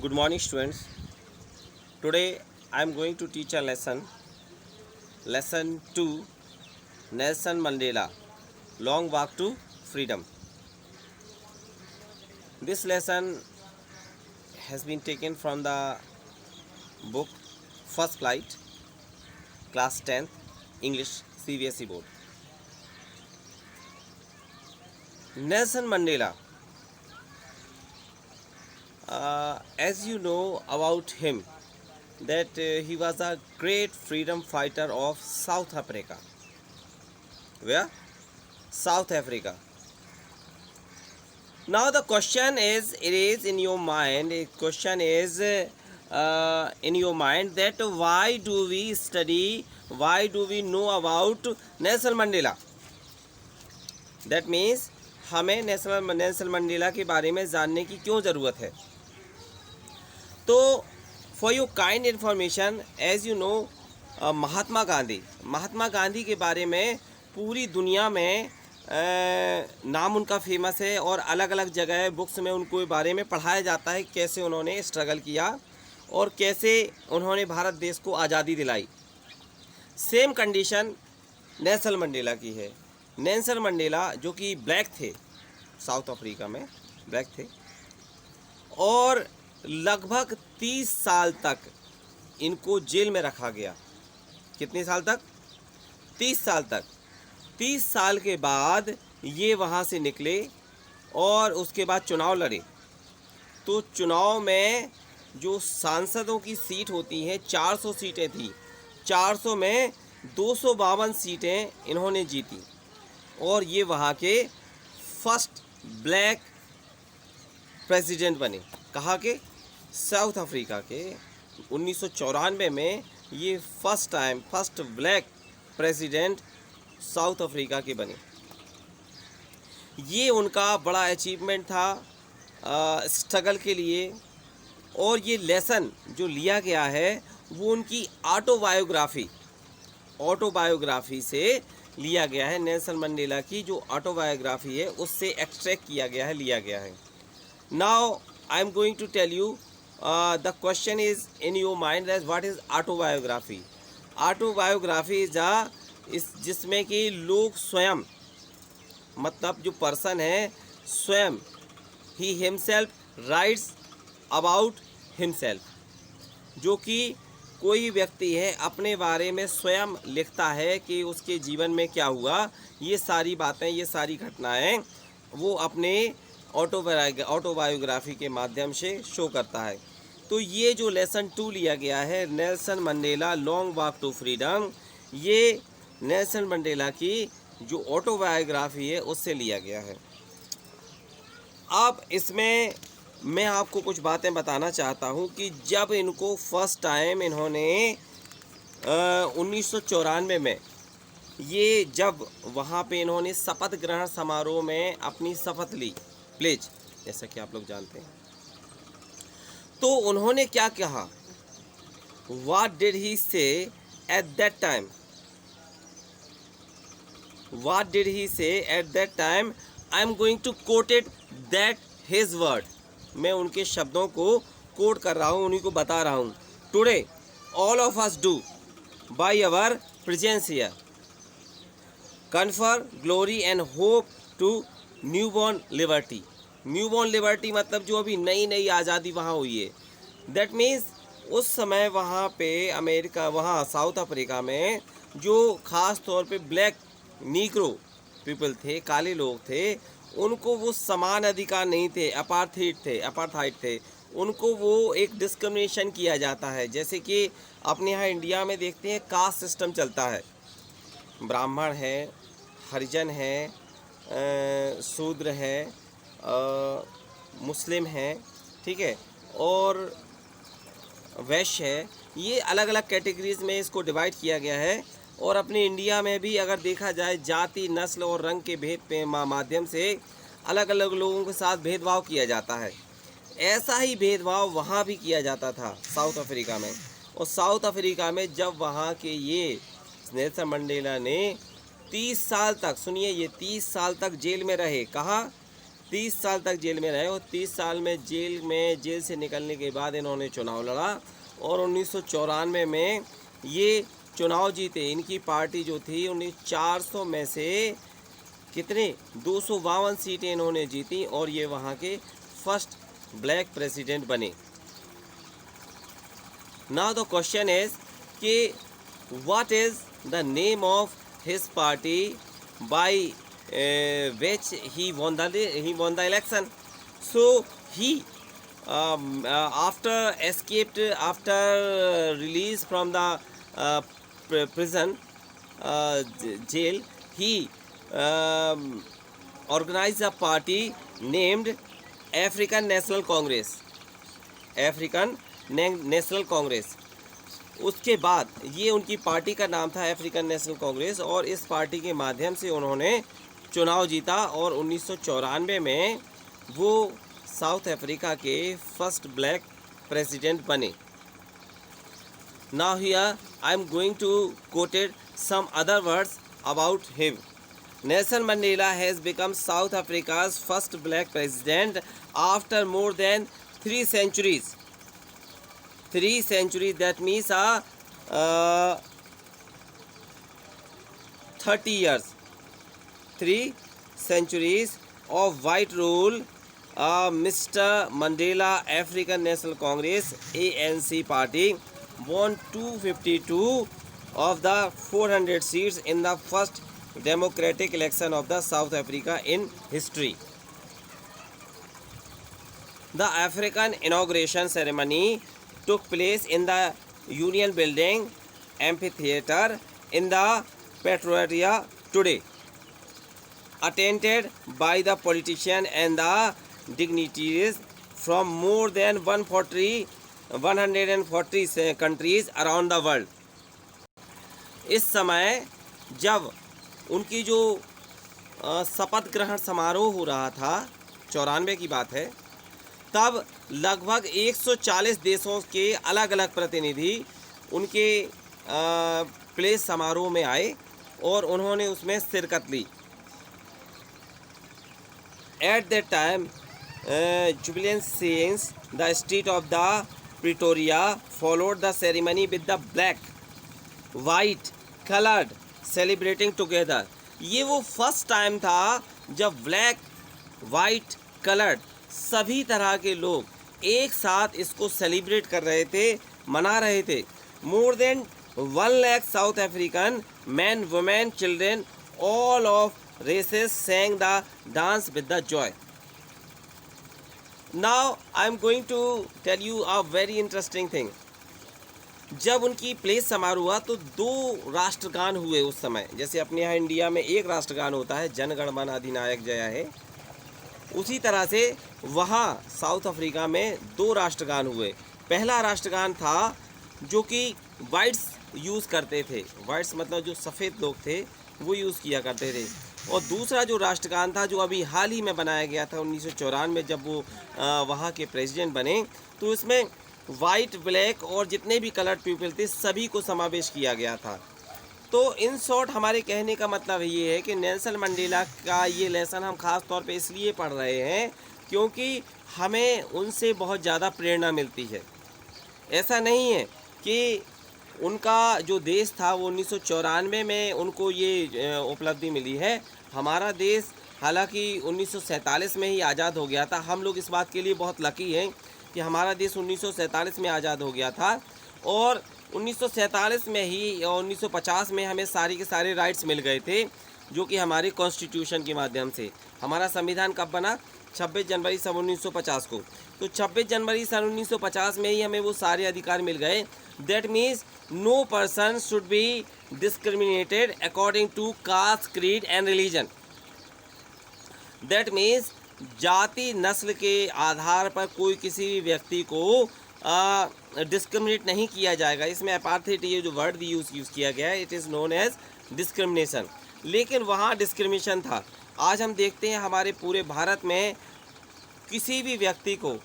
Good morning, students. Today I am going to teach a lesson 2, Nelson Mandela, Long Walk to Freedom. This lesson has been taken from the book First Flight, Class 10th, English CBSE Board. Nelson Mandela, as you know about him, that he was a great freedom fighter of South Africa. Where? South Africa. Now the question is, it is in your mind. A question is in your mind that why do we study? Why do we know about Nelson Mandela? That means हमें Nelson Mandela के बारे में जानने की क्यों ज़रूरत है? तो for you kind information, as you know, Mahatma Gandhi के बारे में पूरी दुनिया में नाम उनका फेमस है और अलग अलग जगह बुक्स में उनको बारे में पढ़ाया जाता है, कैसे उन्होंने स्ट्रगल किया और कैसे उन्होंने भारत देश को आज़ादी दिलाई। सेम कंडीशन नेल्सन मंडेला की है। नेल्सन मंडेला जो कि ब्लैक थे, साउथ अफ्रीका में ब्लैक थे, और लगभग 30 साल तक इनको जेल में रखा गया। कितने साल तक? 30 साल तक। 30 साल के बाद ये वहाँ से निकले और उसके बाद चुनाव लड़े। तो चुनाव में जो सांसदों की सीट होती हैं, 400 सीटें थी, 400 में 252 सीटें इन्होंने जीती और ये वहाँ के फर्स्ट ब्लैक प्रेसिडेंट बने। कहाँ के? साउथ अफ्रीका के। 1994 में ये first black president south Africa के बने। ये उनका बड़ा अचीवमेंट था स्ट्रगल के लिए। और ये लेसन जो लिया गया है वो उनकी ऑटोबायोग्राफी से लिया गया है। नेल्सन मंडेला की जो ऑटोबायोग्राफी है उससे एक्सट्रैक्ट किया गया है, लिया गया है। Now I am going to tell you the question is in your mind that what is autobiography. Autobiography is जिसमें कि लोग स्वयं, मतलब जो पर्सन है स्वयं, ही हिमसेल्फ राइट्स अबाउट हिमसेल्फ, जो कि कोई व्यक्ति है अपने बारे में स्वयं लिखता है कि उसके जीवन में क्या हुआ। ये सारी बातें, ये सारी घटनाएं वो अपने ऑटोबायोग्राफी के माध्यम से शो करता है। तो ये जो लेसन 2 लिया गया है, Nelson Mandela long walk to freedom, ये नेल्सन मंडेला की जो ऑटोबायोग्राफी है उससे लिया गया है। अब इसमें मैं आपको कुछ बातें बताना चाहता हूँ कि जब इनको फर्स्ट टाइम इन्होंने 1994 में ये जब वहाँ पे इन्होंने शपथ ग्रहण समारोह में अपनी शपथ ली, प्लेज, जैसा कि आप लोग जानते हैं, तो उन्होंने क्या कहा? What did he say at that time? What did he say at that time? I am going to quote it, that his word. मैं उनके शब्दों को कोट कर रहा हूँ, उन्हीं को बता रहा हूँ। Today all of us do by our presence here confer glory and hope to newborn liberty. Newborn liberty मतलब जो अभी नई आज़ादी वहाँ हुई है। दैट मीन्स उस समय वहाँ पे अमेरिका, वहाँ साउथ अफ्रीका में जो ख़ास तौर पे ब्लैक नीग्रो पीपल थे, काले लोग थे, उनको वो समान अधिकार नहीं थे, अपार्थाइड थे। उनको वो एक डिस्क्रिमिनेशन किया जाता है। जैसे कि अपने यहाँ इंडिया में देखते हैं कास्ट सिस्टम चलता है, ब्राह्मण है, हरिजन है, शूद्र है, मुस्लिम है, ठीक है, और वैश्य है। ये अलग अलग कैटेगरीज में इसको डिवाइड किया गया है। और अपने इंडिया में भी अगर देखा जाए, जाति, नस्ल और रंग के भेद पे माध्यम से अलग अलग लोगों के साथ भेदभाव किया जाता है। ऐसा ही भेदभाव वहाँ भी किया जाता था साउथ अफ्रीका में। और साउथ अफ्रीका में जब वहाँ के ये नेल्सन मंडेला ने 30 साल तक, सुनिए, ये 30 साल तक जेल में रहे। कहाँ? 30 साल तक जेल में रहे और 30 साल में जेल से निकलने के बाद इन्होंने चुनाव लड़ा और 1994 में ये चुनाव जीते। इनकी पार्टी जो थी 400 में से कितने 252 सीटें इन्होंने जीती और ये वहाँ के फर्स्ट ब्लैक प्रेसिडेंट बने। नाउ द क्वेश्चन इज कि what is the name of his party by which he won the election. So he after release from the prison jail, he organized a party named African National Congress. उसके बाद ये उनकी party का नाम था African national Congress और इस party के माध्यम से उन्होंने चुनाव जीता और 1994 में वो साउथ अफ्रीका के फर्स्ट ब्लैक प्रेसिडेंट बने। Now here I am going to quoted some other words about him. Nelson Mandela has become South Africa's first black president after more than 3 centuries. 3 centuries, that means 30 years. 3 centuries of white rule. Mr. Mandela African National Congress ANC party won 252 of the 400 seats in the first democratic election of the South Africa in history. The African inauguration ceremony took place in the Union Building Amphitheatre in the Pretoria today, attended by the politicians and the dignitaries from more than 140 countries around the world. इस समय जब उनकी जो शपथ ग्रहण समारोह हो रहा था 94 की बात है, तब लगभग 140 देशों के अलग अलग प्रतिनिधि उनके प्लेस समारोह में आए और उन्होंने उसमें शिरकत ली। At that time jubilant scenes the street of the Pretoria followed the ceremony with the black white coloured celebrating together. ये वो फर्स्ट टाइम था जब ब्लैक वाइट कलर्ड सभी तरह के लोग एक साथ इसको सेलिब्रेट कर रहे थे, मना रहे थे। More than 1 lakh South African man women children all of races sang the dance with the joy. Now I am going to tell you a very interesting thing. जब उनकी प्लेस समारोह हुआ तो 2 राष्ट्रगान हुए उस समय। जैसे अपने यहाँ इंडिया में एक राष्ट्रगान होता है, जन गण मन अधिनायक जय है, उसी तरह से वहाँ साउथ अफ्रीका में 2 राष्ट्रगान हुए। पहला राष्ट्रगान था जो कि वाइट्स यूज़ करते थे, वाइट्स मतलब जो सफ़ेद लोग थे वो यूज़ किया करते थे, और दूसरा जो राष्ट्रगान था जो अभी हाल ही में बनाया गया था 1994 में जब वो वहाँ के प्रेसिडेंट बने, तो इसमें वाइट ब्लैक और जितने भी कलर्ड पीपल थे सभी को समावेश किया गया था। तो इन शॉर्ट हमारे कहने का मतलब ये है कि नेल्सन मंडेला का ये लेसन हम ख़ास तौर पे इसलिए पढ़ रहे हैं क्योंकि हमें उनसे बहुत ज़्यादा प्रेरणा मिलती है। ऐसा नहीं है कि उनका जो देश था वो 1994 में उनको ये उपलब्धि मिली है। हमारा देश हालांकि 1947 में ही आज़ाद हो गया था। हम लोग इस बात के लिए बहुत लकी हैं कि हमारा देश 1947 में आज़ाद हो गया था और 1947 में ही और 1950 में हमें सारे के सारे राइट्स मिल गए थे, जो कि हमारे कॉन्स्टिट्यूशन के माध्यम से। हमारा संविधान कब बना? 26 जनवरी सन 1950 को। तो 26 जनवरी सन 1950 में ही हमें वो सारे अधिकार मिल गए। That means no person should be discriminated according to caste, creed and religion. That means जाति नस्ल के आधार पर कोई किसी भी व्यक्ति को डिस्क्रिमिनेट नहीं किया जाएगा। इसमें अपार्थेट ये जो वर्ड भी यूज़ किया गया है, it is known as discrimination. लेकिन वहाँ डिस्क्रिमिनेशन था। आज हम देखते हैं हमारे पूरे भारत में किसी भी व्यक्ति को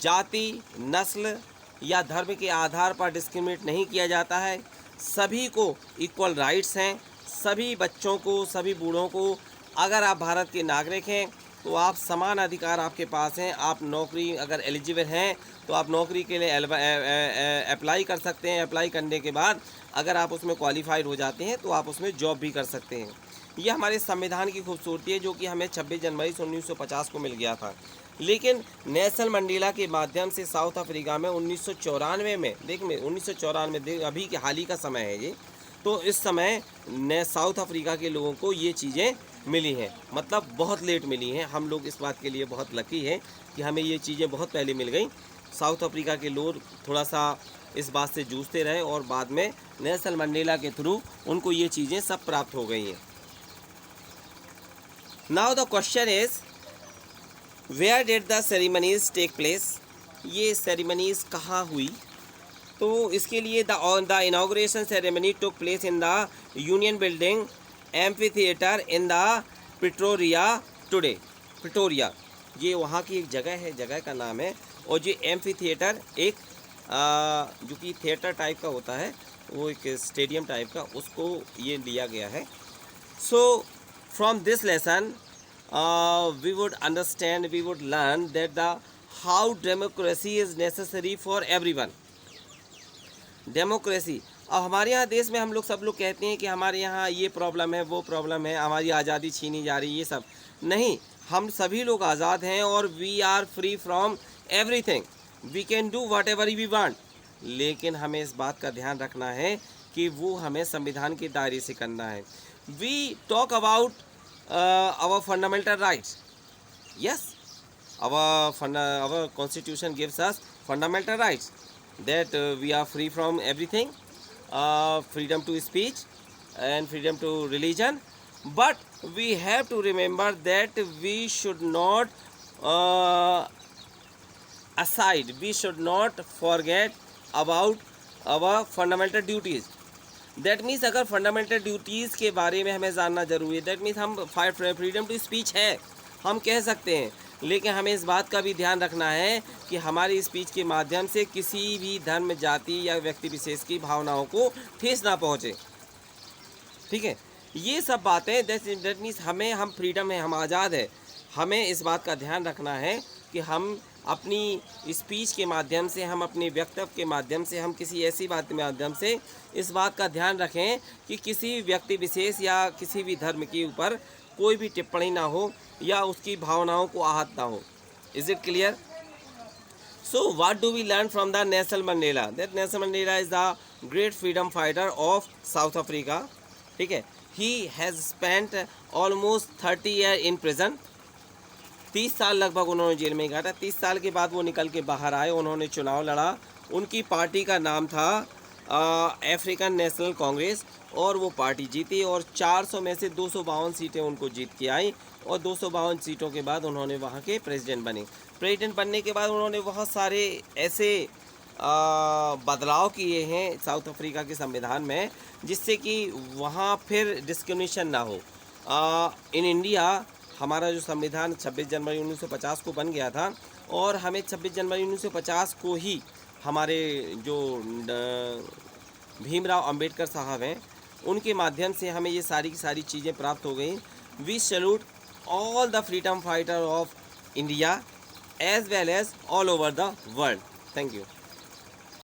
जाति, नस्ल या धर्म के आधार पर डिस्क्रिमिनेट नहीं किया जाता है। सभी को इक्वल राइट्स हैं। सभी बच्चों को, सभी बूढ़ों को, अगर आप भारत के नागरिक हैं तो आप समान अधिकार आपके पास हैं। आप नौकरी अगर एलिजिबल हैं तो आप नौकरी के लिए अप्लाई कर सकते हैं। अप्लाई करने के बाद अगर आप उसमें क्वालिफाइड हो जाते हैं तो आप उसमें जॉब भी कर सकते हैं। ये हमारे संविधान की खूबसूरती है जो कि हमें 26 जनवरी 1950 को मिल गया था। लेकिन नेल्सन मंडेला के माध्यम से साउथ अफ्रीका में 1994 में देखिए 1994 अभी के हाल ही का समय है ये, तो इस समय ने साउथ अफ्रीका के लोगों को ये चीज़ें मिली हैं। मतलब बहुत लेट मिली हैं। हम लोग इस बात के लिए बहुत लकी हैं कि हमें ये चीज़ें बहुत पहले मिल गई। साउथ अफ्रीका के लोग थोड़ा सा इस बात से जूझते रहे और बाद में नेल्सन मंडेला के थ्रू उनको ये चीज़ें सब प्राप्त हो गई हैं। Now the question is where did the ceremonies take place. ये सेरेमनीज कहाँ हुई? तो इसके लिए the inauguration ceremony took place in the Union Building amphitheatre in the Pretoria today. Pretoria ये वहाँ की एक जगह है, जगह का नाम है। और ये एम्फी थिएटर एक जो कि थिएटर टाइप का होता है, वो एक स्टेडियम टाइप का, उसको ये लिया गया है। So from this lesson we would understand, we would learn that the how democracy is necessary for everyone. Democracy, अब हमारे यहाँ देश में हम लोग सब लोग कहते हैं कि हमारे यहाँ ये प्रॉब्लम है, वो प्रॉब्लम है, हमारी आज़ादी छीनी जा रही है, ये सब नहीं। हम सभी लोग आज़ाद हैं और we are free from everything, we can do whatever we want. लेकिन हमें इस बात का ध्यान रखना है कि वो हमें संविधान के दायरे से करना है। We talk about our fundamental rights. Yes, our constitution gives us fundamental rights that we are free from everything, freedom to speech and freedom to religion. But we have to remember that we should not we should not forget about our fundamental duties. That means अगर fundamental duties के बारे में हमें जानना ज़रूरी है, that means हम freedom to speech है, हम कह सकते हैं। लेकिन हमें इस बात का भी ध्यान रखना है कि हमारी स्पीच के माध्यम से किसी भी धर्म, जाति या व्यक्ति विशेष की भावनाओं को ठेस ना पहुँचे। ठीक है, ये सब बातें दैट मीन्स हम फ्रीडम है, हम आज़ाद है। हमें इस बात का ध्यान रखना है कि हम अपनी स्पीच के माध्यम से, हम अपने वक्तव्य के माध्यम से, हम किसी ऐसी बात के माध्यम से इस बात का ध्यान रखें कि किसी व्यक्ति विशेष या किसी भी धर्म के ऊपर कोई भी टिप्पणी ना हो या उसकी भावनाओं को आहत ना हो। Is it clear? So what do we learn from the Nelson Mandela? That Nelson Mandela is the great freedom fighter of South Africa. ठीक है, he has spent almost 30 year in prison. 30 साल लगभग उन्होंने जेल में काटा। 30 साल के बाद वो निकल के बाहर आए, उन्होंने चुनाव लड़ा। उनकी पार्टी का नाम था अफ्रीकन नेशनल कांग्रेस और वो पार्टी जीती और 400 में से 252 सीटें उनको जीत के आई और 252 सीटों के बाद उन्होंने वहाँ के प्रेसिडेंट बने। प्रेसिडेंट बनने के बाद उन्होंने बहुत सारे ऐसे बदलाव किए हैं साउथ अफ्रीका के संविधान में जिससे कि वहाँ फिर डिस्क्रिमिनेशन ना हो। इन इंडिया हमारा जो संविधान 26 जनवरी 1950 को बन गया था और हमें 26 जनवरी 1950 को ही हमारे जो भीमराव अंबेडकर साहब हैं उनके माध्यम से हमें ये सारी की सारी चीज़ें प्राप्त हो गई। We salute all the freedom fighter of India as well as all over the world. Thank you.